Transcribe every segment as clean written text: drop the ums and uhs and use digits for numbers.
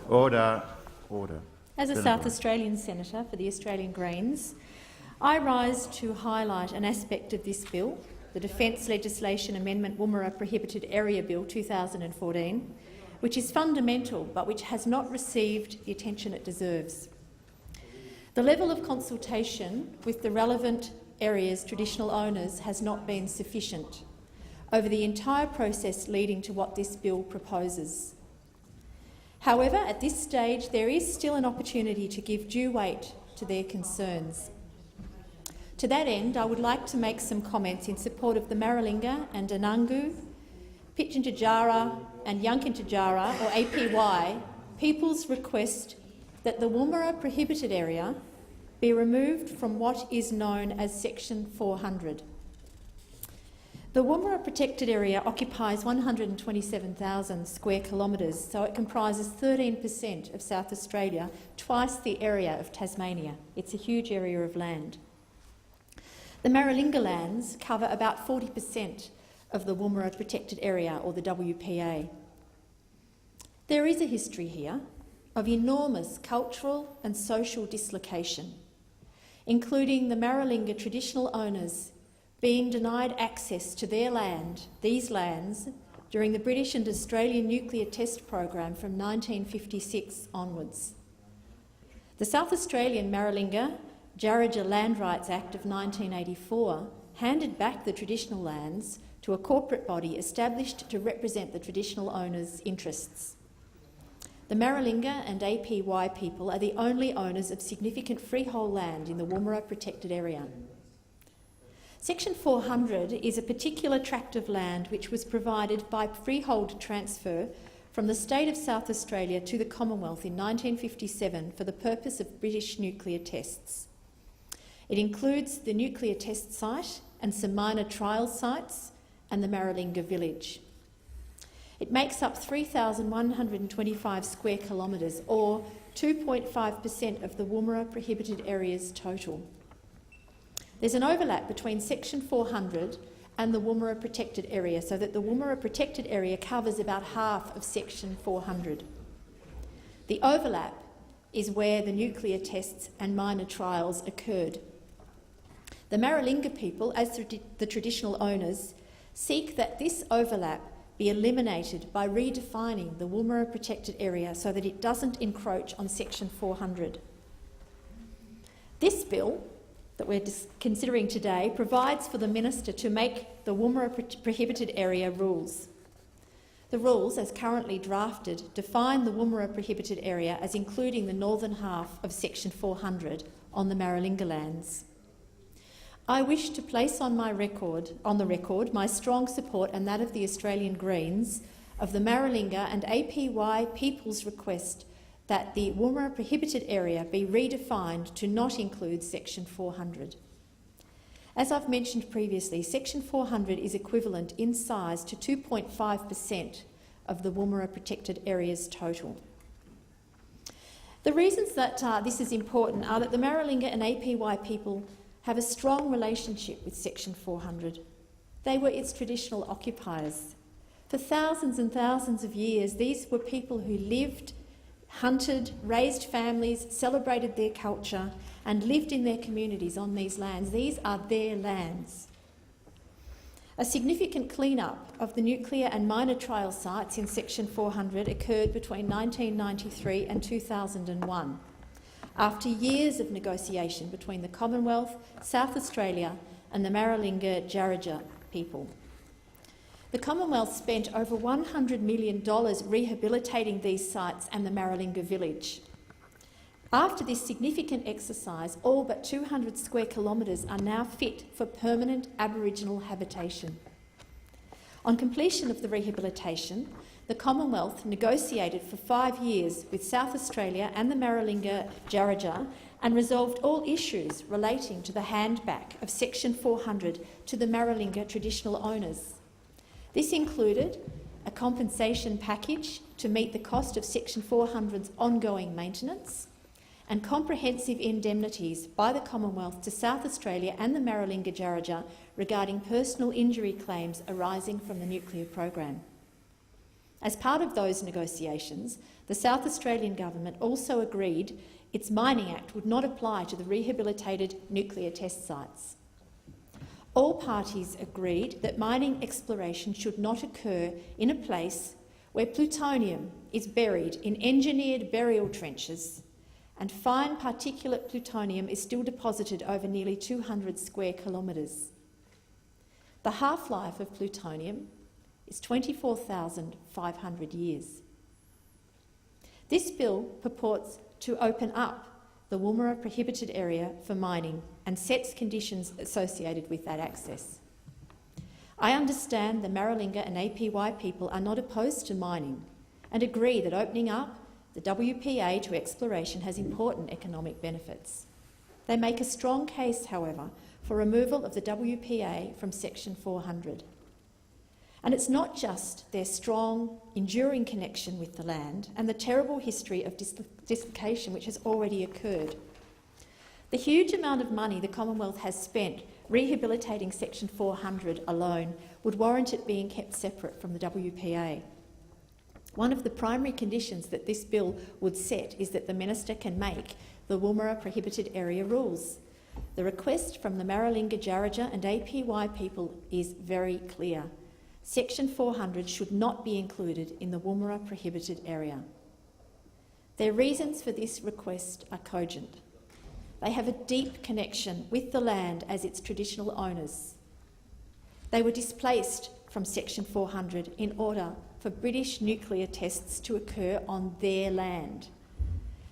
Order. Order. As a South Australian senator for the Australian Greens, I rise to highlight an aspect of this bill, the Defence Legislation Amendment Woomera Prohibited Area Bill 2014, which is fundamental but which has not received the attention it deserves. The level of consultation with the relevant area's traditional owners has not been sufficient over the entire process leading to what this bill proposes. However, at this stage there is still an opportunity to give due weight to their concerns. To that end, I would like to make some comments in support of the Maralinga and Anangu, Pitjantjatjara and Yankunytjatjara, or APY, people's request that the Woomera Prohibited Area be removed from what is known as Section 400. The Woomera Protected Area occupies 127,000 square kilometres, so it comprises 13% of South Australia, twice the area of Tasmania. It's a huge area of land. The Maralinga lands cover about 40% of the Woomera Protected Area, or the WPA. There is a history here of enormous cultural and social dislocation, including the Maralinga traditional owners being denied access to their land, these lands, during the British and Australian nuclear test program from 1956 onwards. The South Australian Maralinga Djarrajja Land Rights Act of 1984 handed back the traditional lands to a corporate body established to represent the traditional owners' interests. The Maralinga and APY people are the only owners of significant freehold land in the Woomera Protected Area. Section 400 is a particular tract of land which was provided by freehold transfer from the state of South Australia to the Commonwealth in 1957 for the purpose of British nuclear tests. It includes the nuclear test site and some minor trial sites and the Maralinga village. It makes up 3,125 square kilometres, or 2.5% of the Woomera Prohibited Area's total. There's an overlap between Section 400 and the Woomera Protected Area, so that the Woomera Protected Area covers about half of Section 400. The overlap is where the nuclear tests and minor trials occurred. The Maralinga people, as the traditional owners, seek that this overlap be eliminated by redefining the Woomera Protected Area so that it doesn't encroach on Section 400. This bill that we're considering today provides for the Minister to make the Woomera Prohibited Area rules. The rules, as currently drafted, define the Woomera Prohibited Area as including the northern half of Section 400 on the Maralinga lands. I wish to place on the record my strong support and that of the Australian Greens of the Maralinga and APY people's request that the Woomera Prohibited Area be redefined to not include Section 400. As I've mentioned previously, Section 400 is equivalent in size to 2.5% of the Woomera Protected Area's total. The reasons that this is important are that the Maralinga and APY people have a strong relationship with Section 400. They were its traditional occupiers. For thousands and thousands of years, these were people who lived, hunted, raised families, celebrated their culture and lived in their communities on these lands. These are their lands. A significant clean-up of the nuclear and minor trial sites in Section 400 occurred between 1993 and 2001, after years of negotiation between the Commonwealth, South Australia and the Maralinga Djarrajja people. The Commonwealth spent over $100 million rehabilitating these sites and the Maralinga village. After this significant exercise, all but 200 square kilometres are now fit for permanent Aboriginal habitation. On completion of the rehabilitation, the Commonwealth negotiated for 5 years with South Australia and the Maralinga Djarrajja and resolved all issues relating to the handback of Section 400 to the Maralinga traditional owners. This included a compensation package to meet the cost of Section 400's ongoing maintenance and comprehensive indemnities by the Commonwealth to South Australia and the Maralinga Djarrajja regarding personal injury claims arising from the nuclear program. As part of those negotiations, The South Australian Government also agreed its Mining Act would not apply to the rehabilitated nuclear test sites. All parties agreed that mining exploration should not occur in a place where plutonium is buried in engineered burial trenches and fine particulate plutonium is still deposited over nearly 200 square kilometres. The half-life of plutonium is 24,500 years. This bill purports to open up the Woomera Prohibited area for mining and sets conditions associated with that access. I understand the Maralinga and APY people are not opposed to mining and agree that opening up the WPA to exploration has important economic benefits. They make a strong case, however, for removal of the WPA from Section 400. And it's not just their strong, enduring connection with the land and the terrible history of dislocation which has already occurred. The huge amount of money the Commonwealth has spent rehabilitating Section 400 alone would warrant it being kept separate from the WPA. One of the primary conditions that this bill would set is that the Minister can make the Woomera Prohibited area rules. The request from the Maralinga, Jarraja and APY people is very clear. Section 400 should not be included in the Woomera Prohibited area. Their reasons for this request are cogent. They have a deep connection with the land as its traditional owners. They were displaced from Section 400 in order for British nuclear tests to occur on their land.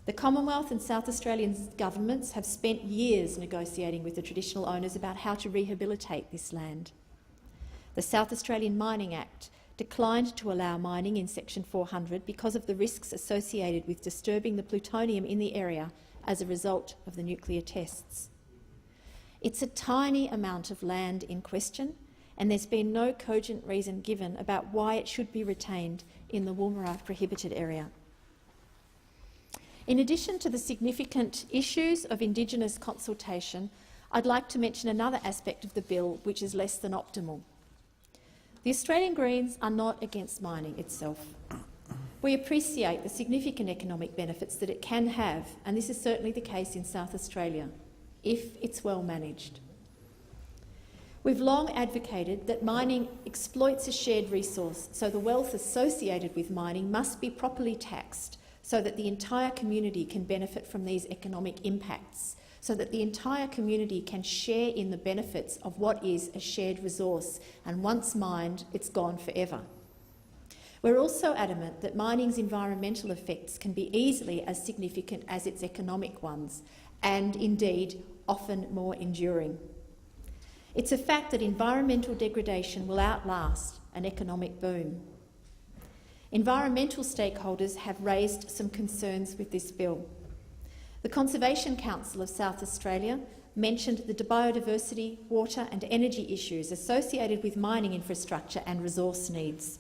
The Commonwealth and South Australian governments have spent years negotiating with the traditional owners about how to rehabilitate this land. The South Australian Mining Act declined to allow mining in Section 400 because of the risks associated with disturbing the plutonium in the area as a result of the nuclear tests. It's a tiny amount of land in question, and there's been no cogent reason given about why it should be retained in the Woomera Prohibited area. In addition to the significant issues of Indigenous consultation, I'd like to mention another aspect of the bill which is less than optimal. The Australian Greens are not against mining itself. We appreciate the significant economic benefits that it can have, and this is certainly the case in South Australia, if it's well managed. We've long advocated that mining exploits a shared resource, so the wealth associated with mining must be properly taxed so that the entire community can benefit from these economic impacts, so that the entire community can share in the benefits of what is a shared resource, and once mined, it's gone forever. We're also adamant that mining's environmental effects can be easily as significant as its economic ones, and indeed often more enduring. It's a fact that environmental degradation will outlast an economic boom. Environmental stakeholders have raised some concerns with this bill. The Conservation Council of South Australia mentioned the biodiversity, water and energy issues associated with mining infrastructure and resource needs.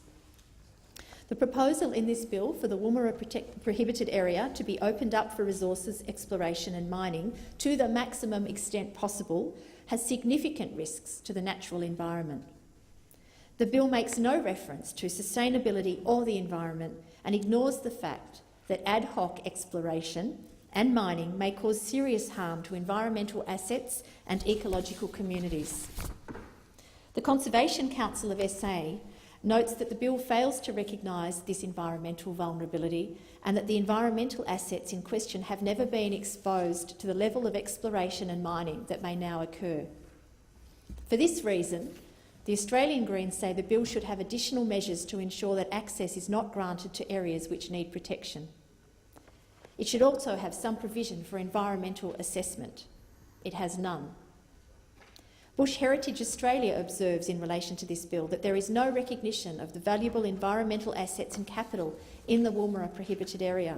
The proposal in this bill for the Woomera Prohibited area to be opened up for resources exploration and mining to the maximum extent possible has significant risks to the natural environment. The bill makes no reference to sustainability or the environment and ignores the fact that ad hoc exploration and mining may cause serious harm to environmental assets and ecological communities. The Conservation Council of SA notes that the bill fails to recognise this environmental vulnerability and that the environmental assets in question have never been exposed to the level of exploration and mining that may now occur. For this reason, the Australian Greens say the bill should have additional measures to ensure that access is not granted to areas which need protection. It should also have some provision for environmental assessment. It has none. Bush Heritage Australia observes in relation to this bill that there is no recognition of the valuable environmental assets and capital in the Woomera Prohibited area.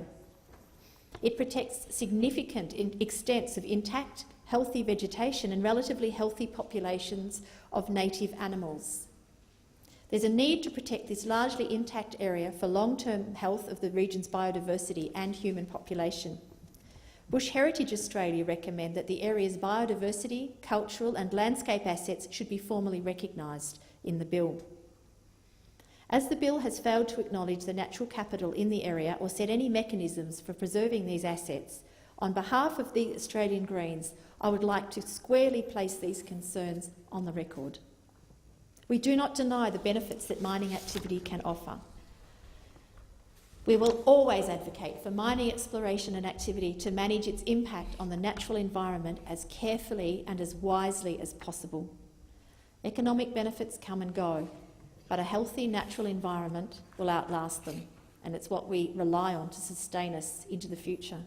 It protects significant extents of intact, healthy vegetation and relatively healthy populations of native animals. There's a need to protect this largely intact area for long-term health of the region's biodiversity and human population. Bush Heritage Australia recommend that the area's biodiversity, cultural and landscape assets should be formally recognised in the bill. As the bill has failed to acknowledge the natural capital in the area or set any mechanisms for preserving these assets, on behalf of the Australian Greens, I would like to squarely place these concerns on the record. We do not deny the benefits that mining activity can offer. We will always advocate for mining exploration and activity to manage its impact on the natural environment as carefully and as wisely as possible. Economic benefits come and go, but a healthy natural environment will outlast them, and it's what we rely on to sustain us into the future.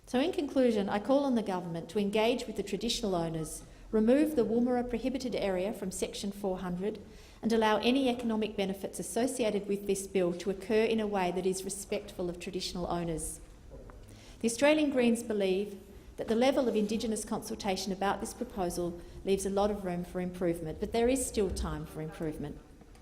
So in conclusion, I call on the government to engage with the traditional owners, remove the Woomera Prohibited area from Section 400 and allow any economic benefits associated with this bill to occur in a way that is respectful of traditional owners. The Australian Greens believe that the level of Indigenous consultation about this proposal leaves a lot of room for improvement, but there is still time for improvement.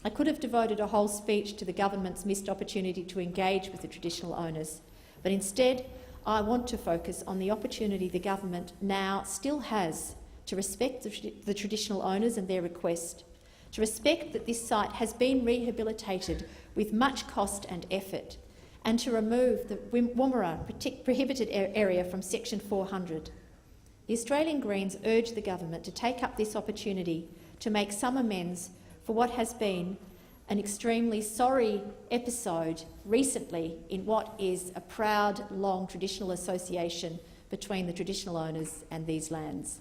I could have devoted a whole speech to the government's missed opportunity to engage with the traditional owners, but instead I want to focus on the opportunity the government now still has to respect the traditional owners and their request, to respect that this site has been rehabilitated with much cost and effort, and to remove the Woomera Prohibited area from Section 400. The Australian Greens urge the government to take up this opportunity to make some amends for what has been an extremely sorry episode recently in what is a proud, long traditional association between the traditional owners and these lands.